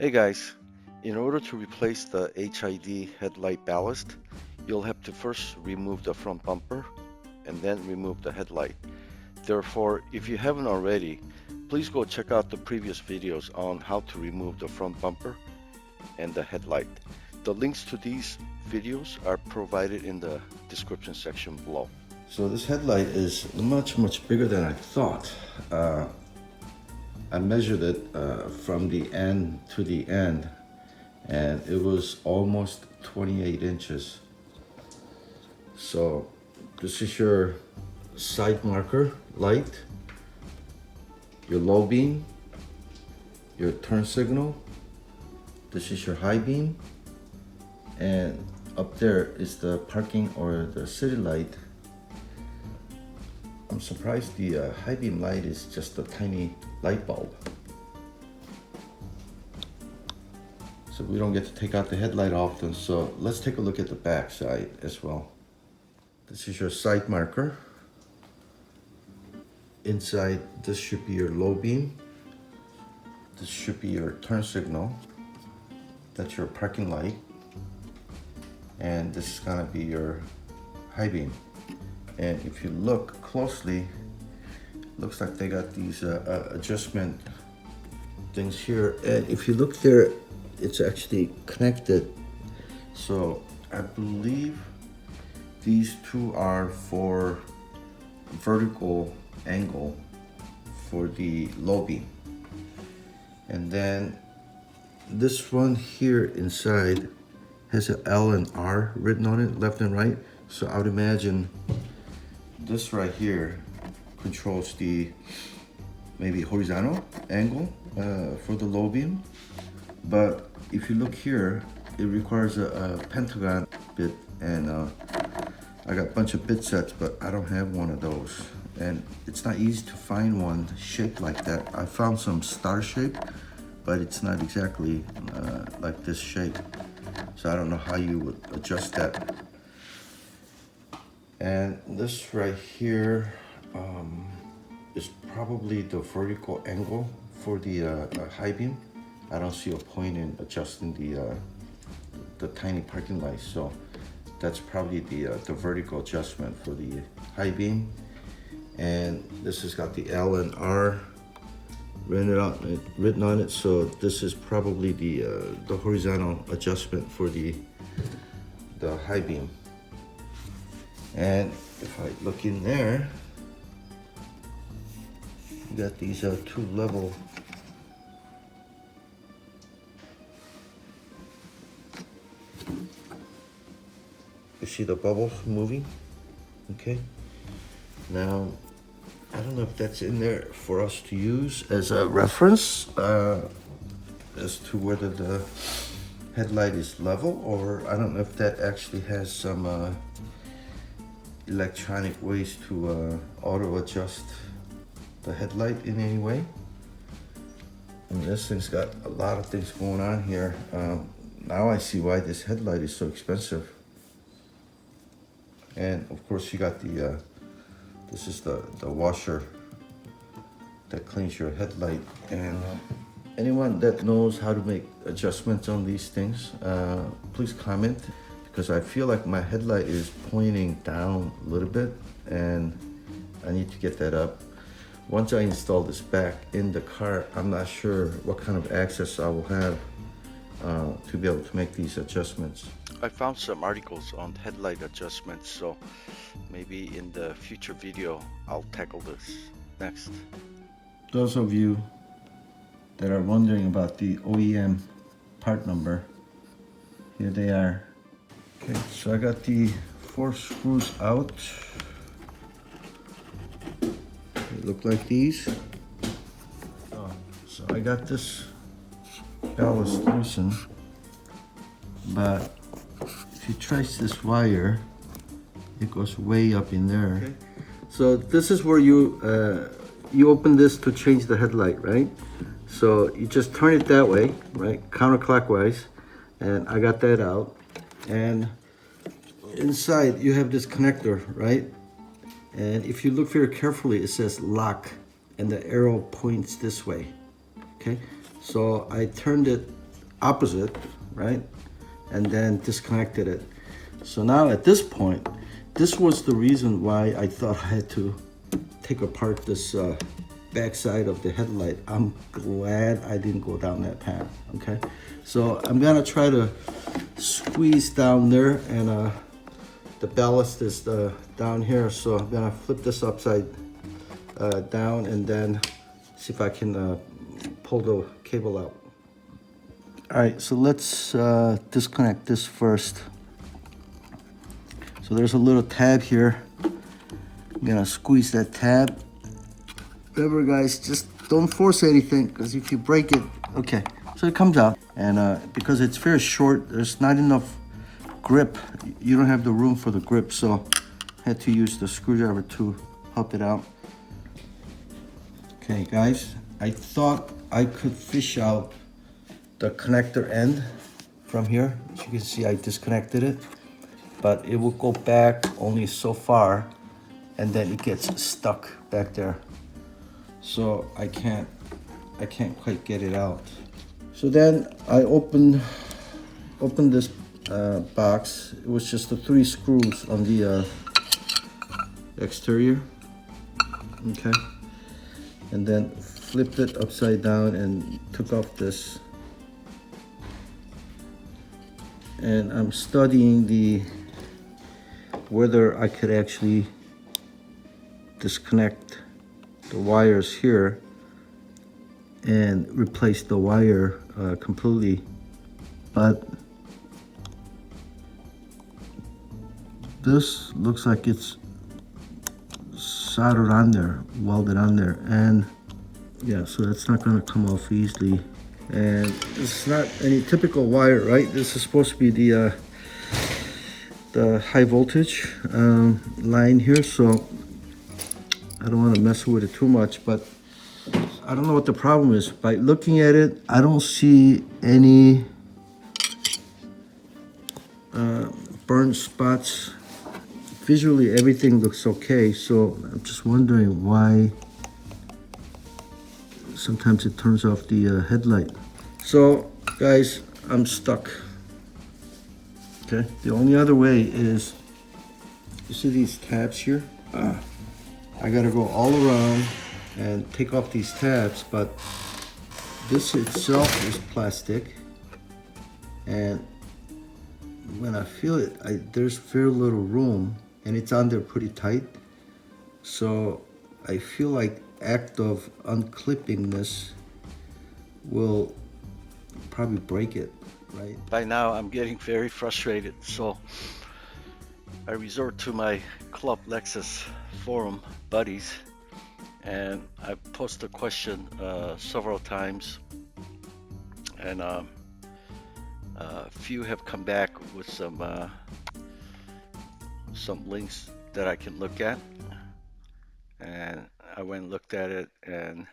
Hey guys, in order to replace the HID headlight ballast, you'll have to first remove the front bumper and then remove the headlight. Therefore, if you haven't already, please go check out the previous videos on how to remove the front bumper and the headlight. The links to these videos are provided in the description section below. So this headlight is much bigger than I thought. I measured it from the end to the end, and it was almost 28 inches. So this is your side marker light, your low beam, your turn signal. This is your high beam, and up there is the parking or the city light. I'm surprised the high beam light is just a tiny light bulb. So we don't get to take out the headlight often, so let's take a look at the back side as well. This is your side marker. Inside, this should be your low beam. This should be your turn signal. That's your parking light. And this is gonna be your high beam. And if you look closely, looks like they got these adjustment things here. And if you look there, it's actually connected. So I believe these two are for vertical angle for the low beam. And then this one here inside has an L and R written on it, left and right. So I would imagine this right here controls the maybe horizontal angle for the low beam. But if you look here, it requires a pentagon bit, and I got a bunch of bit sets, but I don't have one of those. And it's not easy to find one shaped like that. I found some star shape, but it's not exactly like this shape. So I don't know how you would adjust that. And this right here is probably the vertical angle for the high beam. I don't see a point in adjusting the tiny parking lights, so that's probably the vertical adjustment for the high beam. And this has got the L and R written on it, so this is probably the horizontal adjustment for the high beam. And if I look in there, you got these two level you see the bubbles moving. Okay, now I don't know if that's in there for us to use as a reference as to whether the headlight is level, or I don't know if that actually has some electronic ways to auto adjust the headlight in any way. I mean, this thing's got a lot of things going on here. Now I see why this headlight is so expensive. And of course you got the this is the washer that cleans your headlight. And anyone that knows how to make adjustments on these things, please comment, because I feel like my headlight is pointing down a little bit and I need to get that up. Once I install this back in the car, I'm not sure what kind of access I will have to be able to make these adjustments. I found some articles on headlight adjustments, so maybe in the future video I'll tackle this next. Those of you that are wondering about the OEM part number, here they are. Okay, so I got the 4 screws out. They look like these. So I got this ballast loosened, but if you trace this wire, it goes way up in there. Okay. So this is where you open this to change the headlight, right? So you just turn it that way, right, counterclockwise, and I got that out. And inside you have this connector, right? And if you look very carefully, it says lock, and the arrow points this way. Okay, so I turned it opposite, right? And then disconnected it. So now at this point, this was the reason why I thought I had to take apart this back side of the headlight. I'm glad I didn't go down that path, okay? So I'm gonna try to squeeze down there, and the ballast is down here, so I'm gonna flip this upside down and then see if I can pull the cable out. All right, so let's disconnect this first. So there's a little tab here. I'm gonna squeeze that tab. Remember guys, just don't force anything, because if you break it, okay. So it comes out, and because it's very short, there's not enough grip. You don't have the room for the grip, so I had to use the screwdriver to help it out. Okay guys, I thought I could fish out the connector end from here. As you can see, I disconnected it, but it will go back only so far, and then it gets stuck back there. So I can't quite get it out. So then I opened this box. It was just the 3 screws on the exterior, okay, and then flipped it upside down and took off this. And I'm studying whether I could actually disconnect the wires here and replace the wire completely, but this looks like it's soldered on there, welded on there, and yeah, so that's not going to come off easily. And it's not any typical wire, right? This is supposed to be the high voltage line here, so I don't want to mess with it too much, but I don't know what the problem is. By looking at it, I don't see any burn spots. Visually, everything looks okay, so I'm just wondering why sometimes it turns off the headlight. So, guys, I'm stuck. Okay, the only other way is, you see these tabs here? I gotta go all around and take off these tabs, but this itself is plastic, and when I feel it, there's very little room, and it's on there pretty tight. So I feel like act of unclipping this will probably break it, right? By now I'm getting very frustrated, so I resort to my Club Lexus forum buddies, and I posted a question several times, and a few have come back with some links that I can look at, and I went and looked at it, and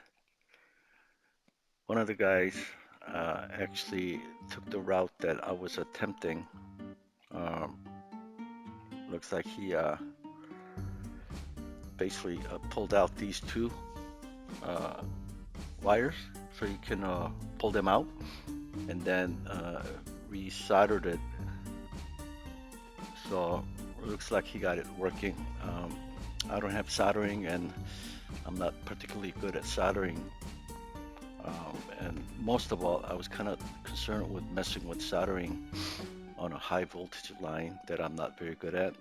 one of the guys actually took the route that I was attempting. Looks like he basically pulled out these 2 wires, so you can pull them out, and then resoldered it. So it looks like he got it working. I don't have soldering, and I'm not particularly good at soldering. And most of all, I was kind of concerned with messing with soldering on a high voltage line that I'm not very good at.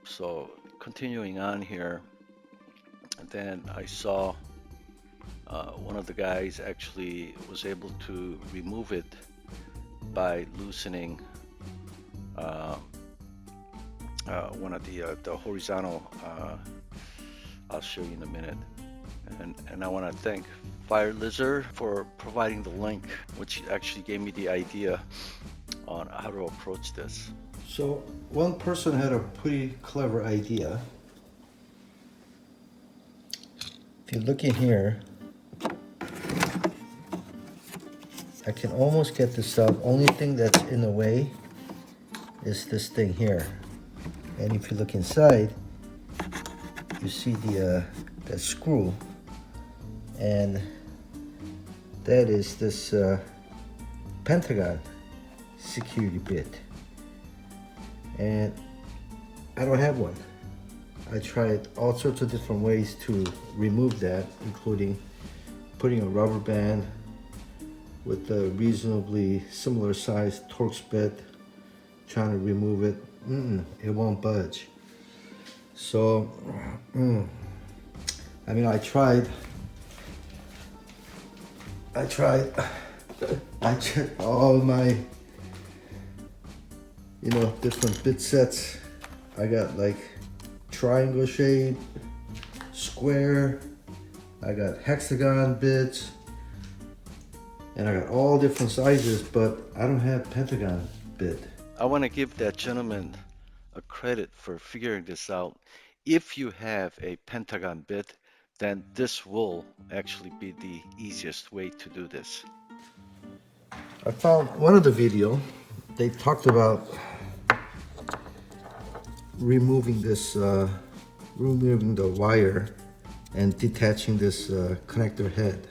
So continuing on here, and then I saw one of the guys actually was able to remove it by loosening one of the horizontal. I'll show you in a minute. And I want to thank Fire Lizard for providing the link, which actually gave me the idea on how to approach this. So one person had a pretty clever idea. If you look in here, I can almost get this out. Only thing that's in the way is this thing here. And if you look inside, you see that screw, and That is this Pentagon security bit, and I don't have one. I tried all sorts of different ways to remove that, including putting a rubber band with a reasonably similar sized Torx bit, trying to remove it. It won't budge. So, I mean, I tried I checked all my, different bit sets. I got like triangle shape, square, I got hexagon bits, and I got all different sizes, but I don't have pentagon bit. I want to give that gentleman a credit for figuring this out. If you have a pentagon bit, then this will actually be the easiest way to do this. I found one of the video, they talked about removing the wire and detaching this connector head.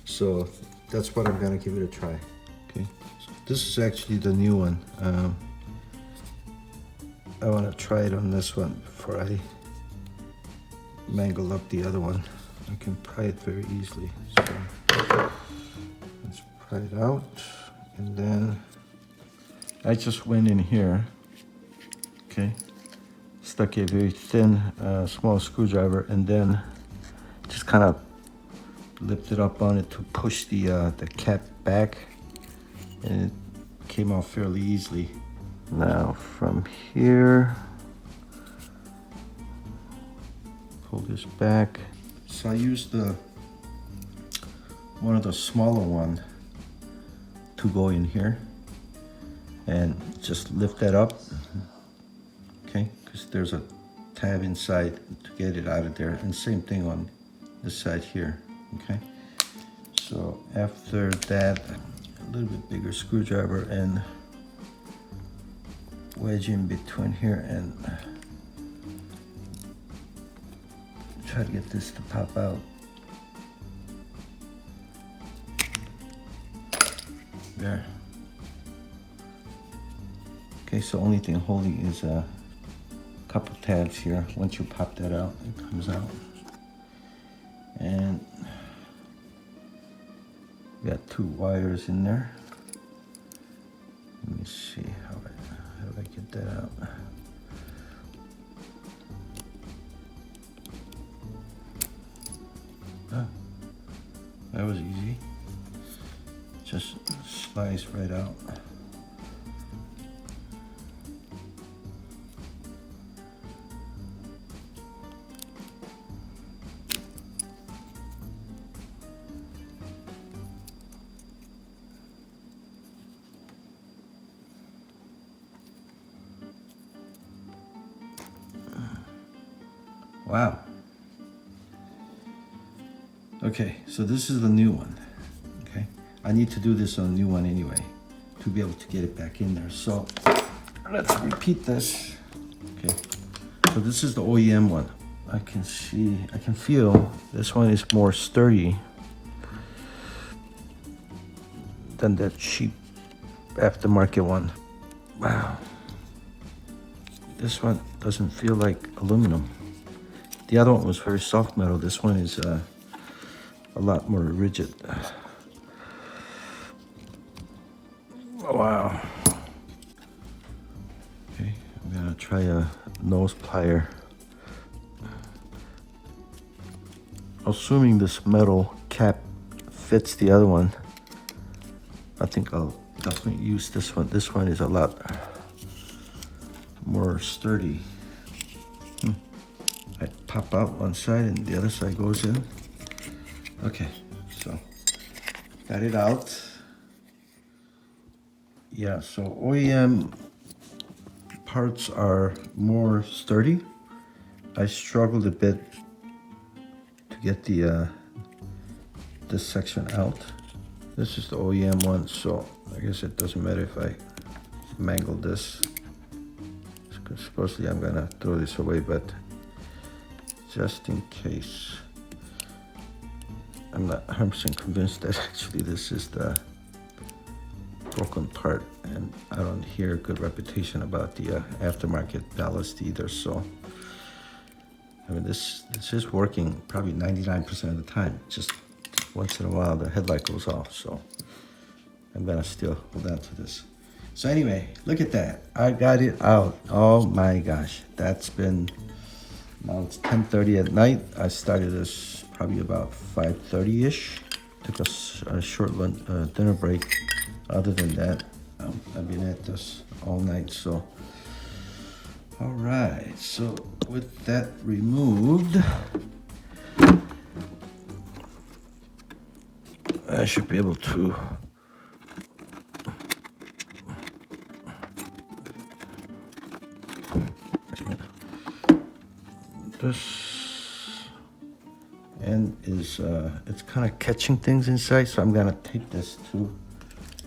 So that's what I'm gonna give it a try. Okay, so this is actually the new one. I want to try it on this one before I mangle up the other one. I can pry it very easily. So let's pry it out, and then I just went in here. Okay, stuck a very thin, small screwdriver, and then just kind of lifted up on it to push the cap back, and it came out fairly easily. Now from here, pull this back. So I used one of the smaller one to go in here, and just lift that up. Okay, because there's a tab inside to get it out of there, and same thing on this side here. Okay, so after that, a little bit bigger screwdriver and wedge in between here and try to get this to pop out. There. Okay, so only thing holding is a couple tabs here. Once you pop that out, it comes out. And we got 2 wires in there. Let me see how do I get that out. Ah, that was easy. Just slice right out. Wow. Okay, so this is the new one. Okay, I need to do this on a new one anyway to be able to get it back in there. So let's repeat this. Okay, so this is the OEM one. I can feel this one is more sturdy than that cheap aftermarket one. Wow, this one doesn't feel like aluminum. The other one was very soft metal. This one is a lot more rigid. Wow. Okay, I'm gonna try a nose plier. Assuming this metal cap fits the other one, I think I'll definitely use this one. This one is a lot more sturdy. I pop out one side and the other side goes in. Okay, so got it out. Yeah, so OEM parts are more sturdy. I struggled a bit to get this section out. This is the OEM one, so I guess it doesn't matter if I mangle this. Supposedly I'm gonna throw this away, but just in case, I'm not 100% convinced that actually this is the broken part, and I don't hear a good reputation about the aftermarket ballast either. So I mean, this is working probably 99% of the time. Just once in a while the headlight goes off, so I'm gonna still hold on to this. So anyway, look at that. I got it out. Oh my gosh, that's been, now it's 10:30 at night. I started this probably about 5:30-ish. Took a short lunch, dinner break. Other than that, I've been at this all night. So, all right. So with that removed, I should be able to this end is it's kind of catching things inside, so I'm gonna tape this to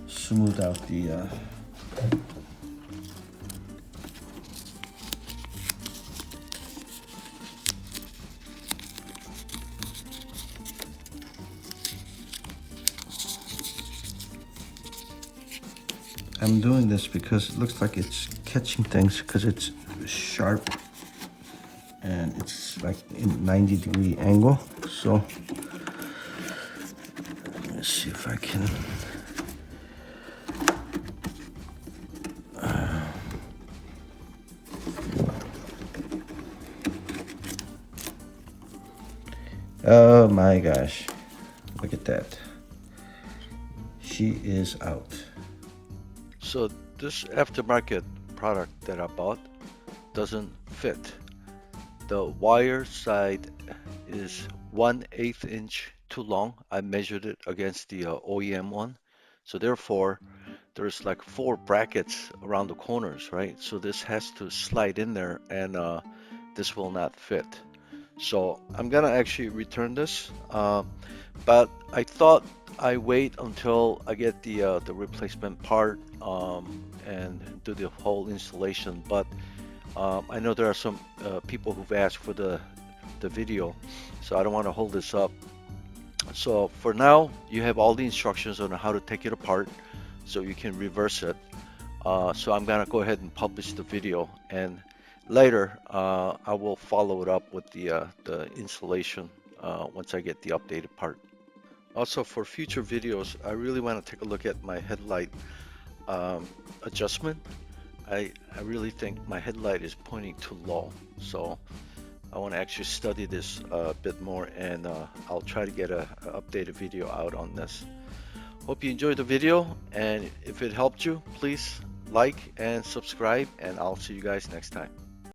smooth out the I'm doing this because it looks like it's catching things because it's sharp and it's like in 90-degree angle. So let's see if I can oh my gosh, look at that. She is out. So this aftermarket product that I bought doesn't fit. The wire side is 1/8 inch too long. I measured it against the OEM one. So therefore, there's like 4 brackets around the corners, right? So this has to slide in there and this will not fit. So I'm gonna actually return this, but I thought I wait until I get the replacement part and do the whole installation. But I know there are some people who've asked for the video, so I don't want to hold this up. So for now, you have all the instructions on how to take it apart, so you can reverse it. So I'm gonna go ahead and publish the video, and later I will follow it up with the installation once I get the updated part. Also, for future videos, I really want to take a look at my headlight adjustment. I really think my headlight is pointing too low, so I want to actually study this a bit more, and I'll try to get a updated video out on this. Hope you enjoyed the video, and if it helped you, please like and subscribe, and I'll see you guys next time.